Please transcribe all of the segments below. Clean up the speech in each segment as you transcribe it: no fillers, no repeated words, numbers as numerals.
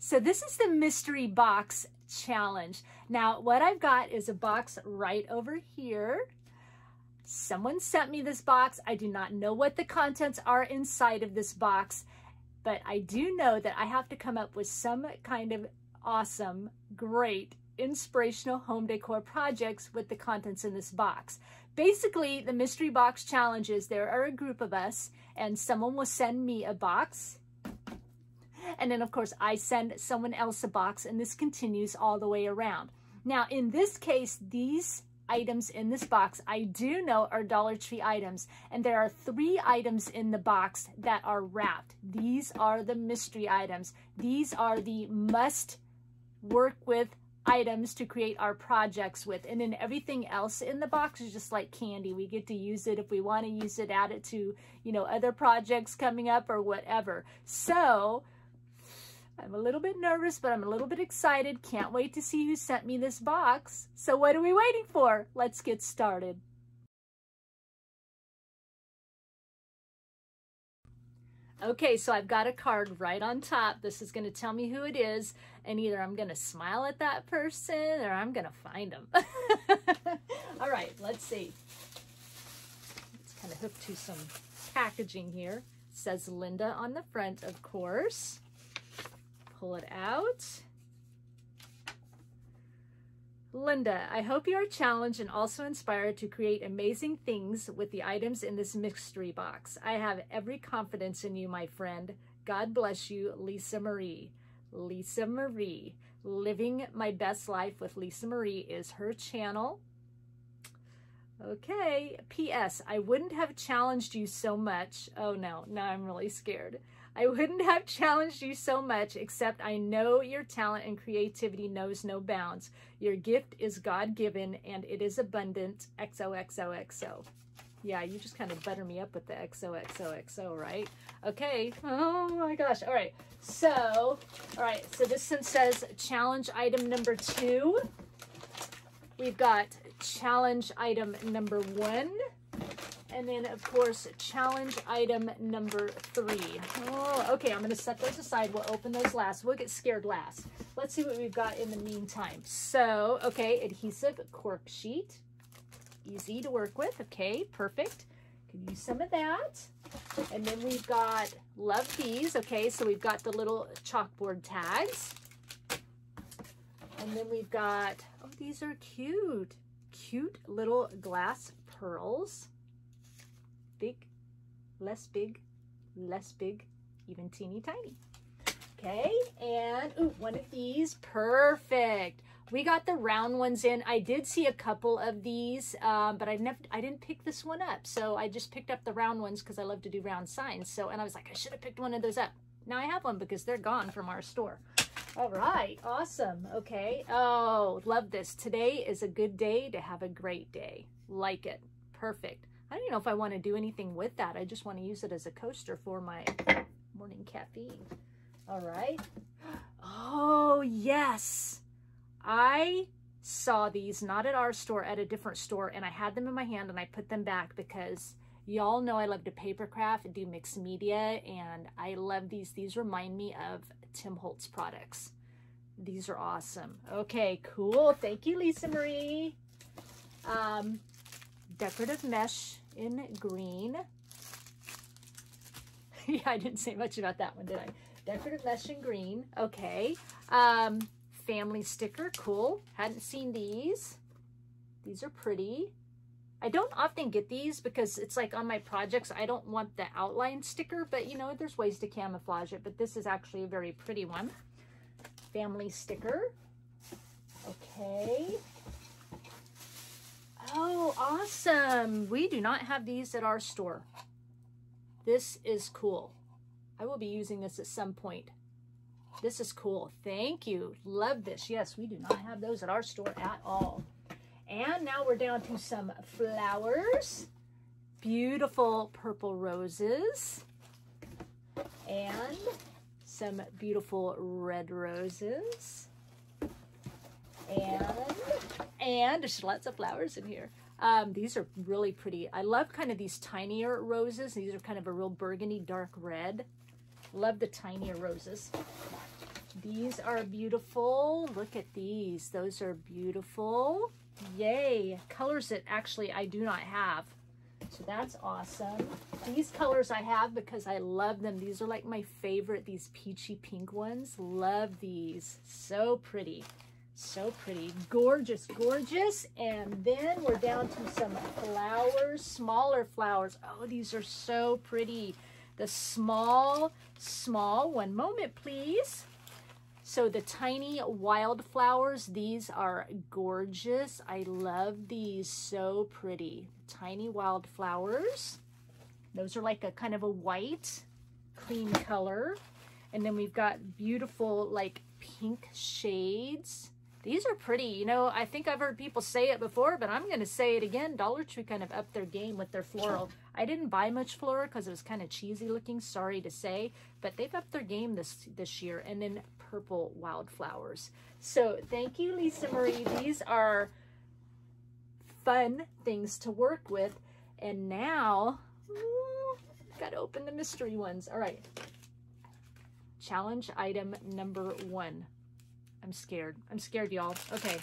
So this is the mystery box challenge. Now, what I've got is a box right over here. Someone sent me this box. I do not know what the contents are inside of this box, but I do know that I have to come up with some kind of awesome, great, inspirational home decor projects with the contents in this box. Basically, the mystery box challenge is there are a group of us and someone will send me a box. And then of course I send someone else a box, and this continues all the way around. Now in this case, these items in this box I do know are Dollar Tree items, and there are 3 items in the box that are wrapped. These are the mystery items. These are the must work with items to create our projects with, and then everything else in the box is just like candy. We get to use it if we want to use it, add it to, you know, other projects coming up or whatever. So I'm a little bit nervous, but I'm a little bit excited. Can't wait to see who sent me this box. So what are we waiting for? Let's get started. Okay, so I've got a card right on top. This is going to tell me who it is, and either I'm going to smile at that person or I'm going to find them. All right, let's see. It's kind of hooked to some packaging here. It says Linda on the front, of course. Pull it out. Linda, I hope you are challenged and also inspired to create amazing things with the items in this mystery box. I have every confidence in you, my friend. God bless you, Lisa Marie. Lisa Marie. Living My Best Life with Lisa Marie is her channel. Okay, P.S. I wouldn't have challenged you so much. Oh no, now I'm really scared. I wouldn't have challenged you so much, except I know your talent and creativity knows no bounds. Your gift is God-given and it is abundant. XOXOXO. Yeah, you just kind of butter me up with the XOXOXO, right? Okay. Oh my gosh. All right. So this one says challenge item number 2. We've got challenge item number 1. And then, of course, challenge item number 3. Oh, okay, I'm going to set those aside. We'll open those last. We'll get scared last. Let's see what we've got in the meantime. So, okay, adhesive cork sheet. Easy to work with. Okay, perfect. Can use some of that. And then we've got, love these. Okay, so we've got the little chalkboard tags. And then we've got, oh, these are cute. Cute little glass pearls. Big, less big, less big, even teeny tiny. Okay, and ooh, one of these, perfect. We got the round ones in. I did see a couple of these, but I didn't pick this one up. So I just picked up the round ones because I love to do round signs. So, and I was like, I should have picked one of those up. Now I have one because they're gone from our store. All right, awesome. Okay, oh, love this. Today is a good day to have a great day. Like it, perfect. I don't even know if I want to do anything with that. I just want to use it as a coaster for my morning caffeine. All right. Oh, yes. I saw these not at our store, at a different store, and I had them in my hand and I put them back because y'all know I love to paper craft and do mixed media, and I love these. These remind me of Tim Holtz products. These are awesome. Okay, cool. Thank you, Lisa Marie. Decorative mesh in green. Yeah, I didn't say much about that one, did I? Decorative mesh in green. Okay. Family sticker. Cool. Hadn't seen these. These are pretty. I don't often get these because it's like on my projects, I don't want the outline sticker, but you know, there's ways to camouflage it, but this is actually a very pretty one. Family sticker. Okay. Oh, awesome. We do not have these at our store. This is cool. I will be using this at some point. This is cool. Thank you. Love this. Yes, we do not have those at our store at all. And now we're down to some flowers. Beautiful purple roses. And some beautiful red roses. And there's lots of flowers in here. These are really pretty. I love kind of these tinier roses. These are kind of a real burgundy dark red. Love the tinier roses. These are beautiful. Look at these. Those are beautiful. Yay. Colors that actually I do not have. So that's awesome. These colors I have because I love them. These are like my favorite, these peachy pink ones. Love these. So pretty. So pretty. Gorgeous, gorgeous. And then we're down to some flowers, smaller flowers. Oh, these are so pretty. The small, one moment, please. So the tiny wildflowers, these are gorgeous. I love these, so pretty. Tiny wildflowers. Those are like a kind of a white, clean color. And then we've got beautiful like pink shades. These are pretty. You know, I think I've heard people say it before, but I'm going to say it again. Dollar Tree kind of upped their game with their floral. I didn't buy much floral because it was kind of cheesy looking, sorry to say, but they've upped their game this year. And then purple wildflowers. So thank you, Lisa Marie. These are fun things to work with. And now, got to open the mystery ones. All right. Challenge item number 1. I'm scared. I'm scared, y'all. Okay.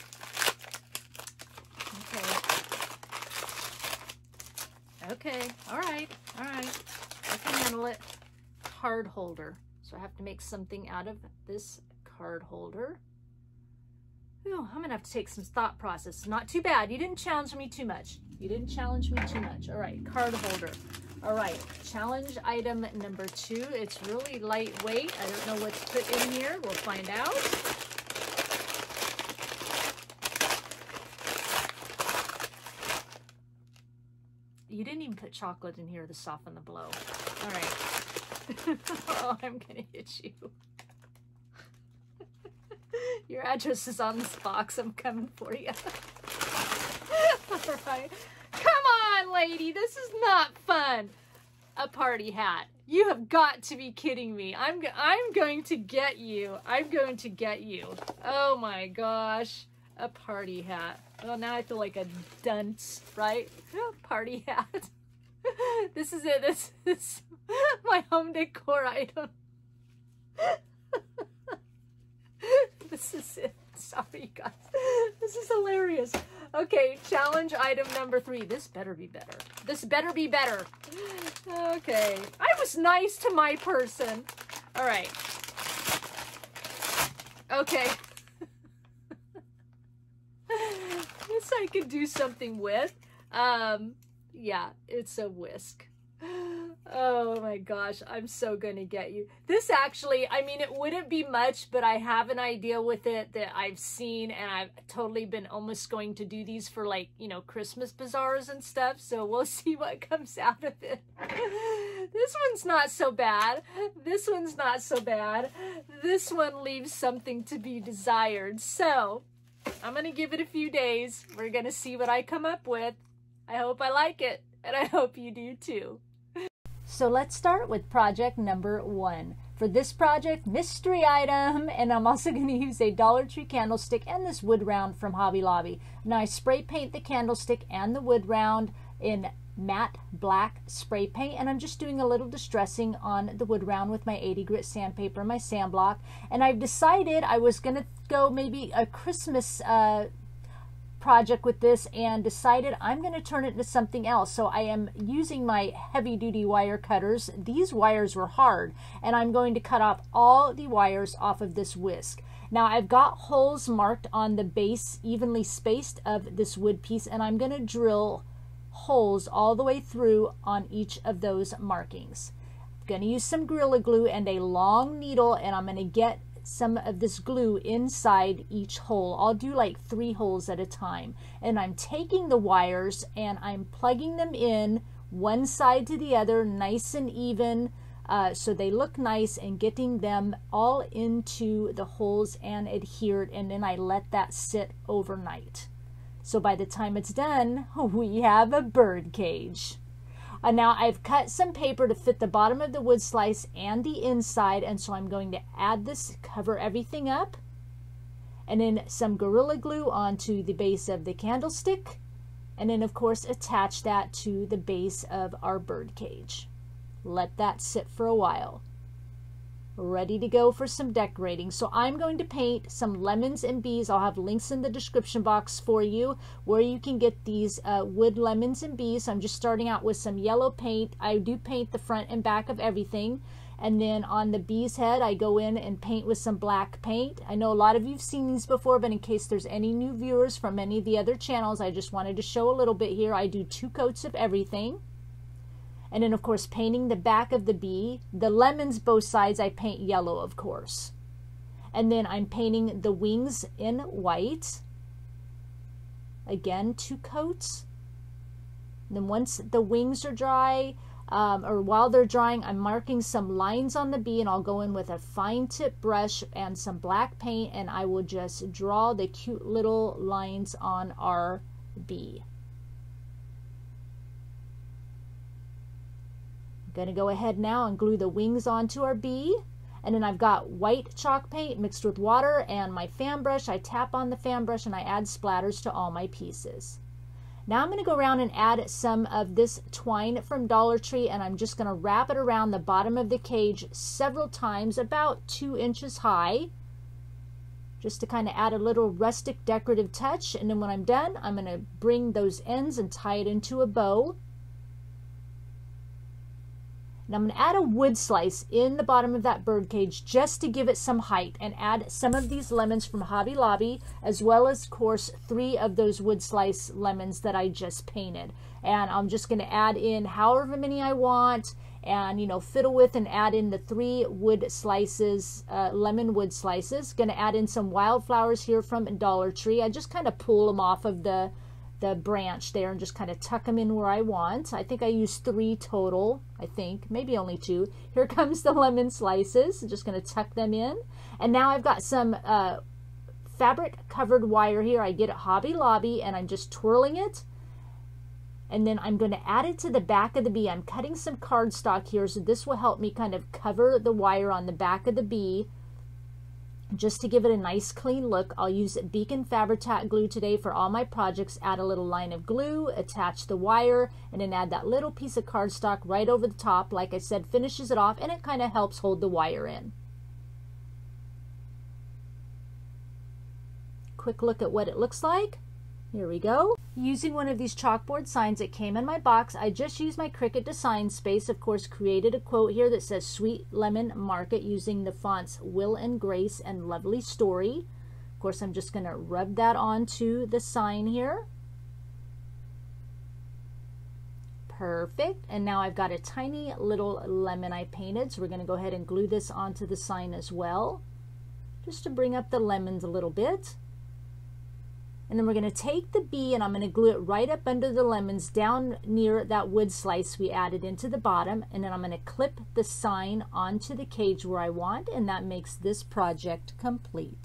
Okay. All right. All right. I can handle it. Card holder. So I have to make something out of this card holder. Ooh, I'm going to have to take some thought process. Not too bad. You didn't challenge me too much. You didn't challenge me too much. All right. Card holder. All right. Challenge item number 2. It's really lightweight. I don't know what's put in here. We'll find out. You didn't even put chocolate in here to soften the blow. All right. Oh, I'm gonna hit you. Your address is on this box. I'm coming for you. All right. Come on, lady. This is not fun. A party hat. You have got to be kidding me. I'm going to get you. I'm going to get you. Oh my gosh. A party hat. Well, now I feel like a dunce, right? Party hat. This is it. This is my home decor item. This is it. Sorry, guys. This is hilarious. Okay, challenge item number 3. This better be better. This better be better. Okay. I was nice to my person. All right. Okay. This I could do something with. Yeah, it's a whisk. Oh my gosh, I'm so gonna get you. This actually, I mean, it wouldn't be much, but I have an idea with it that I've seen, and I've totally been almost going to do these for, like, you know, Christmas bazaars and stuff, so we'll see what comes out of it. This one's not so bad. This one's not so bad. This one leaves something to be desired. So I'm gonna give it a few days. We're gonna see what I come up with. I hope I like it, and I hope you do too. So let's start with project number 1. For this project, mystery item, and I'm also going to use a Dollar Tree candlestick and this wood round from Hobby Lobby. Now I spray paint the candlestick and the wood round in matte black spray paint, and I'm just doing a little distressing on the wood round with my 80 grit sandpaper, my sand block. And I've decided I was going to go maybe a Christmas project with this, and decided I'm going to turn it into something else. So I am using my heavy duty wire cutters. These wires were hard, and I'm going to cut off all the wires off of this whisk. Now I've got holes marked on the base, evenly spaced, of this wood piece, and I'm going to drill holes all the way through on each of those markings. I'm going to use some Gorilla Glue and a long needle, and I'm going to get some of this glue inside each hole. I'll do like 3 holes at a time, and I'm taking the wires and I'm plugging them in one side to the other, nice and even, so they look nice, and getting them all into the holes and adhered, and then I let that sit overnight. So by the time it's done, we have a bird cage. Now I've cut some paper to fit the bottom of the wood slice and the inside, and so I'm going to add this, cover everything up, and then some Gorilla Glue onto the base of the candlestick, and then of course attach that to the base of our bird cage. Let that sit for a while. ready to go for some decorating. So I'm going to paint some lemons and bees. I'll have links in the description box for you where you can get these wood lemons and bees. So I'm just starting out with some yellow paint. I do paint the front and back of everything. And then on the bee's head, I go in and paint with some black paint. I know a lot of you've seen these before, but in case there's any new viewers from any of the other channels, I just wanted to show a little bit here. I do 2 coats of everything. And then, of course, painting the back of the bee. The lemons, both sides, I paint yellow, of course. And then I'm painting the wings in white. Again, 2 coats. And then once the wings are dry, or while they're drying, I'm marking some lines on the bee, and I'll go in with a fine tip brush and some black paint, and I will just draw the cute little lines on our bee. Going to go ahead now and glue the wings onto our bee, and then I've got white chalk paint mixed with water and my fan brush. I tap on the fan brush and I add splatters to all my pieces. Now I'm going to go around and add some of this twine from Dollar Tree, and I'm just going to wrap it around the bottom of the cage several times, about 2 inches high, just to kind of add a little rustic decorative touch. And then when I'm done, I'm going to bring those ends and tie it into a bow. And I'm going to add a wood slice in the bottom of that bird cage just to give it some height, and add some of these lemons from Hobby Lobby, as well as, of course, 3 of those wood slice lemons that I just painted. And I'm just going to add in however many I want, and, you know, fiddle with and add in the 3 wood slices, lemon wood slices. Going to add in some wildflowers here from Dollar Tree. I just kind of pull them off of the branch there and just kind of tuck them in where I want. I think I used 3 total, I think, maybe only 2. Here comes the lemon slices. I'm just going to tuck them in. And now I've got some fabric covered wire here. I get at Hobby Lobby, and I'm just twirling it. And then I'm going to add it to the back of the bee. I'm cutting some cardstock here, so this will help me kind of cover the wire on the back of the bee, just to give it a nice clean look. I'll use Beacon Fabri-Tac glue today for all my projects. Add a little line of glue, attach the wire, and then add that little piece of cardstock right over the top. Like I said, finishes it off, and it kind of helps hold the wire in. Quick look at what it looks like. Here we go. Using one of these chalkboard signs that came in my box, I just used my Cricut design space. Of course, created a quote here that says "Sweet Lemon Market" using the fonts Will and Grace and Lovely Story. Of course, I'm just going to rub that onto the sign here. Perfect. And now I've got a tiny little lemon I painted, so we're going to go ahead and glue this onto the sign as well, just to bring up the lemons a little bit. And then we're going to take the bee, and I'm going to glue it right up under the lemons down near that wood slice we added into the bottom. And then I'm going to clip the sign onto the cage where I want, and that makes this project complete.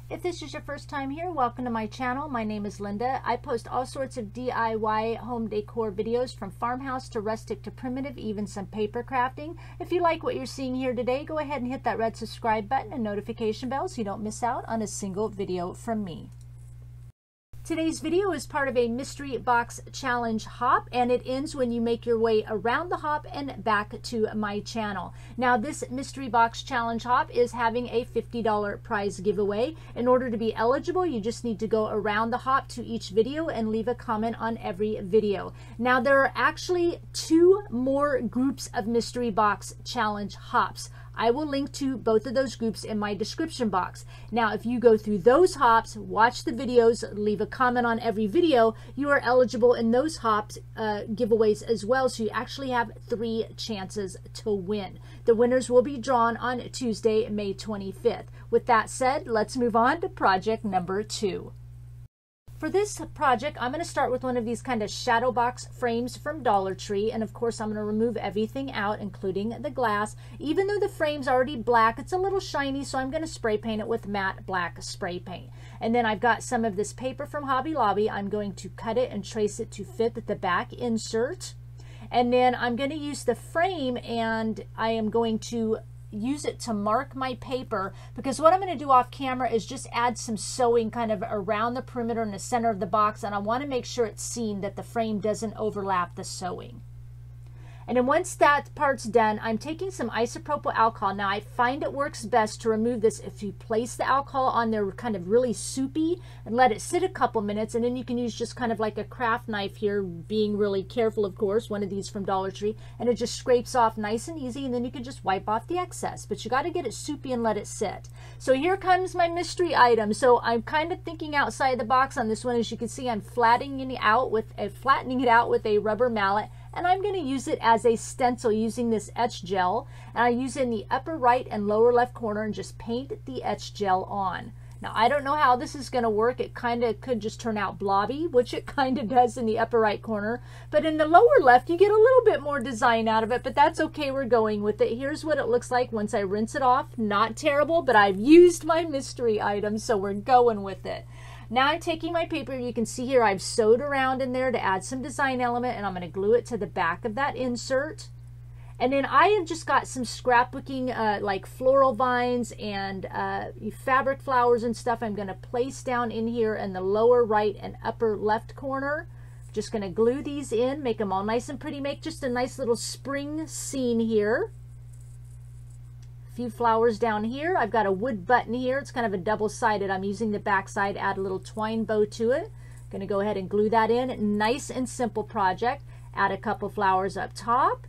If this is your first time here, welcome to my channel. My name is Linda. I post all sorts of DIY home decor videos, from farmhouse to rustic to primitive, even some paper crafting. If you like what you're seeing here today, go ahead and hit that red subscribe button and notification bell so you don't miss out on a single video from me. Today's video is part of a mystery box challenge hop, and it ends when you make your way around the hop and back to my channel. Now, this mystery box challenge hop is having a $50 prize giveaway. In order to be eligible, you just need to go around the hop to each video and leave a comment on every video. Now, there are actually 2 more groups of mystery box challenge hops. I will link to both of those groups in my description box. Now, if you go through those hops, watch the videos, leave a comment on every video, you are eligible in those hops giveaways as well. So you actually have 3 chances to win. The winners will be drawn on Tuesday, May 25th. With that said, let's move on to project number 2. For this project, I'm going to start with one of these kind of shadow box frames from Dollar Tree. And of course, I'm going to remove everything out, including the glass. Even though the frame's already black, it's a little shiny, so I'm going to spray paint it with matte black spray paint. And then I've got some of this paper from Hobby Lobby. I'm going to cut it and trace it to fit the back insert. And then I'm going to use the frame, and I am going to use it to mark my paper, because what I'm going to do off camera is just add some sewing kind of around the perimeter in the center of the box, and I want to make sure it's seen that the frame doesn't overlap the sewing. And then once that part's done, I'm taking some isopropyl alcohol. Now, I find it works best to remove this if you place the alcohol on there kind of really soupy and let it sit a couple minutes, and then you can use just kind of like a craft knife here, being really careful, of course, one of these from Dollar Tree, and it just scrapes off nice and easy, and then you can just wipe off the excess. But you got to get it soupy and let it sit. So here comes my mystery item. So I'm kind of thinking outside the box on this one. As you can see, I'm flattening it out with a rubber mallet. And I'm going to use it as a stencil using this etch gel. And I use it in the upper right and lower left corner and just paint the etch gel on. Now, I don't know how this is going to work. It kind of could just turn out blobby, which it kind of does in the upper right corner. But in the lower left, you get a little bit more design out of it, but that's okay. We're going with it. Here's what it looks like once I rinse it off. Not terrible, but I've used my mystery item, so we're going with it. Now I'm taking my paper. You can see here I've sewed around in there to add some design element, and I'm going to glue it to the back of that insert. And then I have just got some scrapbooking like floral vines and fabric flowers and stuff I'm going to place down in here in the lower right and upper left corner. Just going to glue these in, make them all nice and pretty, make just a nice little spring scene here. Few flowers down here. I've got a wood button here. It's kind of a double-sided. I'm using the back side, add a little twine bow to it. Going to go ahead and glue that in. Nice and simple project. Add a couple flowers up top.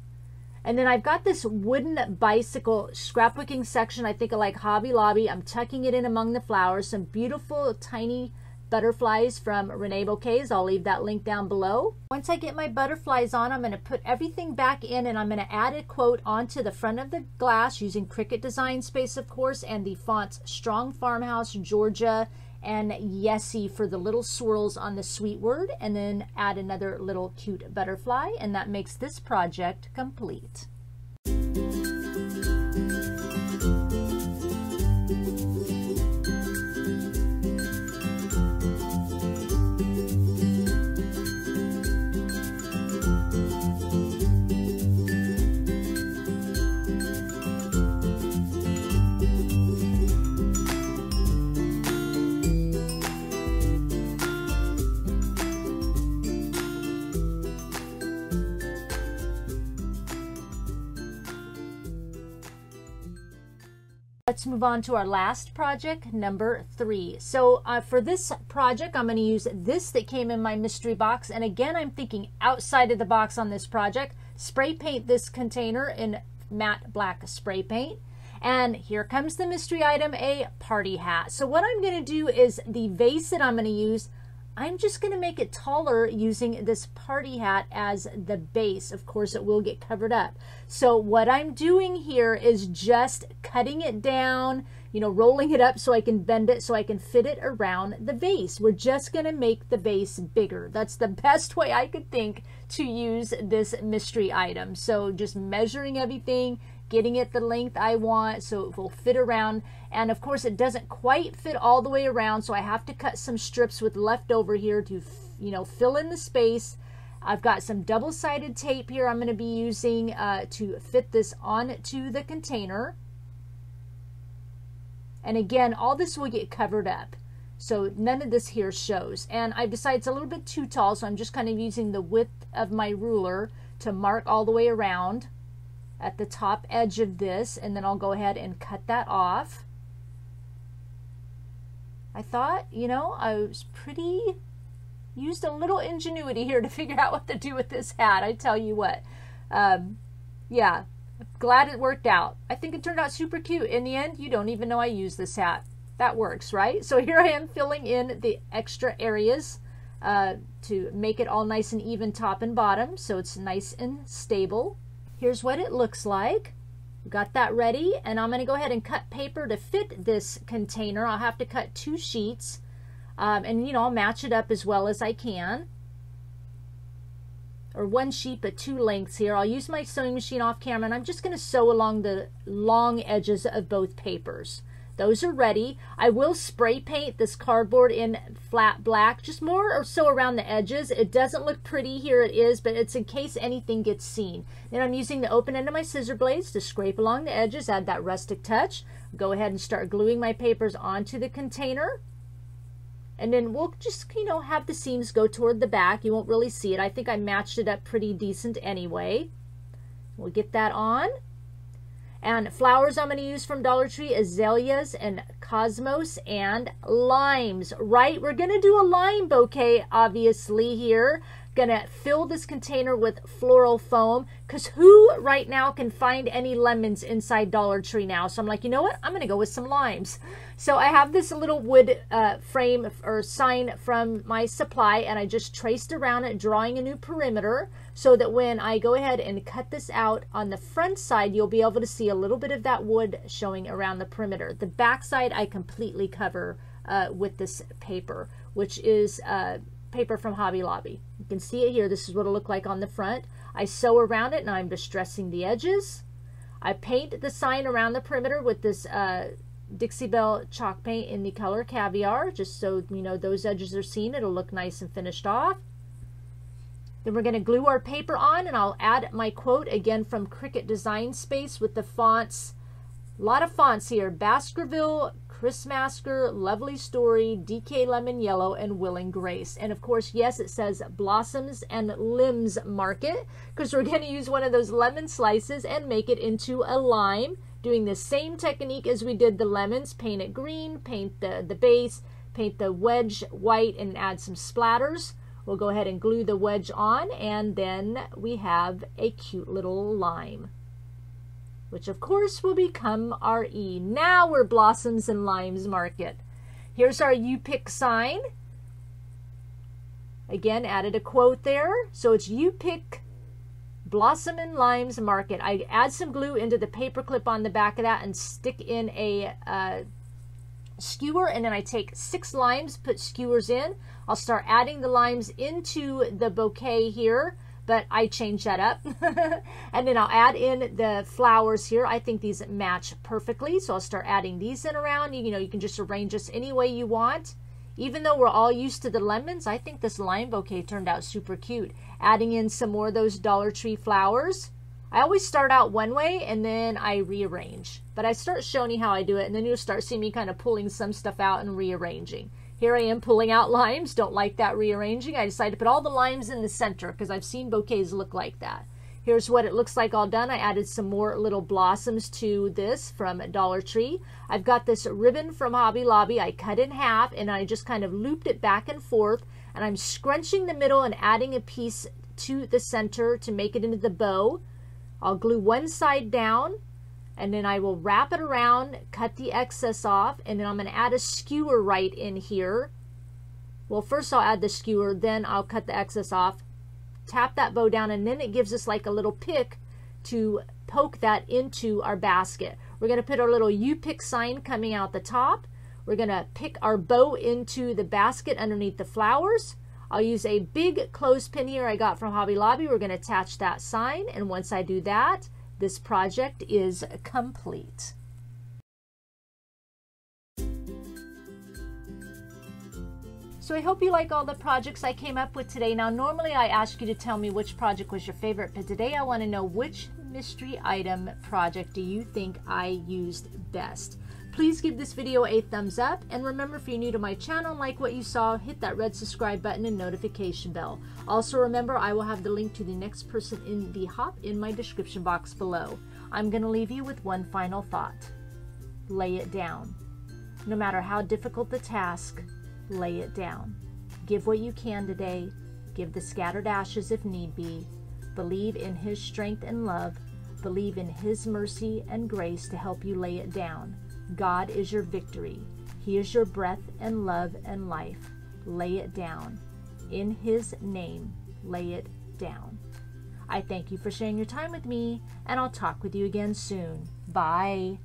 And then I've got this wooden bicycle scrapbooking section. I think I like Hobby Lobby. I'm tucking it in among the flowers. Some beautiful tiny butterflies from Reneabouquets. I'll leave that link down below. Once I get my butterflies on, I'm going to put everything back in, and I'm going to add a quote onto the front of the glass using Cricut Design Space, of course, and the fonts Strong Farmhouse, Georgia, and Yessy for the little swirls on the sweet word, and then add another little cute butterfly, and that makes this project complete. Let's move on to our last project, number 3. So for this project, I'm going to use this that came in my mystery box. And again, I'm thinking outside of the box on this project. Spray paint this container in matte black spray paint. And here comes the mystery item, a party hat. So what I'm going to do is the vase that I'm going to use, I'm just going to make it taller using this party hat as the base. Of course, it will get covered up. So what I'm doing here is just cutting it down, you know, rolling it up so I can bend it so I can fit it around the vase. We're just going to make the vase bigger. That's the best way I could think to use this mystery item. So just measuring everything, getting it the length I want so it will fit around. And of course it doesn't quite fit all the way around, so I have to cut some strips with leftover here to, you know, fill in the space. I've got some double-sided tape here I'm going to be using to fit this onto the container. And again, all this will get covered up, so none of this here shows. And I've decided it's a little bit too tall, so I'm just kind of using the width of my ruler to mark all the way around at the top edge of this, and then I'll go ahead and cut that off. I thought, you know, I was used a little ingenuity here to figure out what to do with this hat. I tell you what, yeah, Glad it worked out. I think it turned out super cute. In the end, you don't even know I used this hat. That works, right? So here I am filling in the extra areas to make it all nice and even top and bottom, so it's nice and stable. Here's what it looks like. Got that ready, and I'm going to go ahead and cut paper to fit this container. I'll have to cut 2 sheets, and you know, I'll match it up as well as I can. Or 1 sheet but 2 lengths here. I'll use my sewing machine off camera, and I'm just going to sew along the long edges of both papers. Those are ready. I will spray paint this cardboard in flat black, just more or so around the edges. It doesn't look pretty, here it is, but it's in case anything gets seen. Then I'm using the open end of my scissor blades to scrape along the edges, add that rustic touch. Go ahead and start gluing my papers onto the container. And then we'll just, you know, have the seams go toward the back. You won't really see it. I think I matched it up pretty decent anyway. We'll get that on. And flowers I'm going to use from Dollar Tree, azaleas and cosmos and limes, right? We're going to do a lime bouquet, obviously, here. Going to fill this container with floral foam, because who right now can find any lemons inside Dollar Tree now? So I'm like, you know what? I'm going to go with some limes. So I have this little wood frame or sign from my supply, and I just traced around it, drawing a new perimeter, so that when I go ahead and cut this out on the front side, you'll be able to see a little bit of that wood showing around the perimeter. The back side I completely cover with this paper, which is paper from Hobby Lobby. You can see it here. This is what it'll look like on the front. I sew around it, and I'm distressing the edges. I paint the sign around the perimeter with this Dixie Belle chalk paint in the color Caviar, just so you know those edges are seen. It'll look nice and finished off. Then we're going to glue our paper on, and I'll add my quote again from Cricut Design Space with the fonts. A lot of fonts here. Baskerville, ChrisMaster, Lovely Story, DK Lemon Yellow, and Willing Grace. And of course, yes, it says Blossoms and Limbs Market, because we're going to use one of those lemon slices and make it into a lime, doing the same technique as we did the lemons. Paint it green, paint the base, paint the wedge white, and add some splatters. We'll go ahead and glue the wedge on, and then we have a cute little lime, which of course will become our E. Now we're Blossoms and Limes Market. Here's our You Pick sign. Again, added a quote there. So it's You Pick Blossom and Limes Market. I add some glue into the paper clip on the back of that and stick in a skewer, and then I take 6 limes, put skewers in. I'll start adding the limes into the bouquet here, but I change that up. And then I'll add in the flowers here. I think these match perfectly, so I'll start adding these in around. You know, you can just arrange this any way you want. Even though we're all used to the lemons, I think this lime bouquet turned out super cute. Adding in some more of those Dollar Tree flowers. I always start out one way and then I rearrange. But I start showing you how I do it, and then you'll start seeing me kind of pulling some stuff out and rearranging. Here I am pulling out limes. Don't like that rearranging. I decided to put all the limes in the center because I've seen bouquets look like that. Here's what it looks like all done. I added some more little blossoms to this from Dollar Tree. I've got this ribbon from Hobby Lobby. I cut in half, and I just kind of looped it back and forth, and I'm scrunching the middle and adding a piece to the center to make it into the bow. I'll glue one side down, and then I will wrap it around, cut the excess off, and then I'm going to add a skewer right in here. Well, first I'll add the skewer, then I'll cut the excess off, tap that bow down, and then it gives us like a little pick to poke that into our basket. We're going to put our little You Pick sign coming out the top. We're going to pick our bow into the basket underneath the flowers. I'll use a big clothespin here I got from Hobby Lobby. We're going to attach that sign, and once I do that, this project is complete. So I hope you like all the projects I came up with today. Now, normally I ask you to tell me which project was your favorite, but today I want to know which mystery item project do you think I used best. Please give this video a thumbs up, and remember, if you're new to my channel and like what you saw, hit that red subscribe button and notification bell. Also remember, I will have the link to the next person in the hop in my description box below. I'm going to leave you with one final thought. Lay it down. No matter how difficult the task, lay it down. Give what you can today. Give the scattered ashes if need be. Believe in His strength and love. Believe in His mercy and grace to help you lay it down. God is your victory. He is your breath and love and life. Lay it down. In His name, lay it down. I thank you for sharing your time with me, and I'll talk with you again soon. Bye.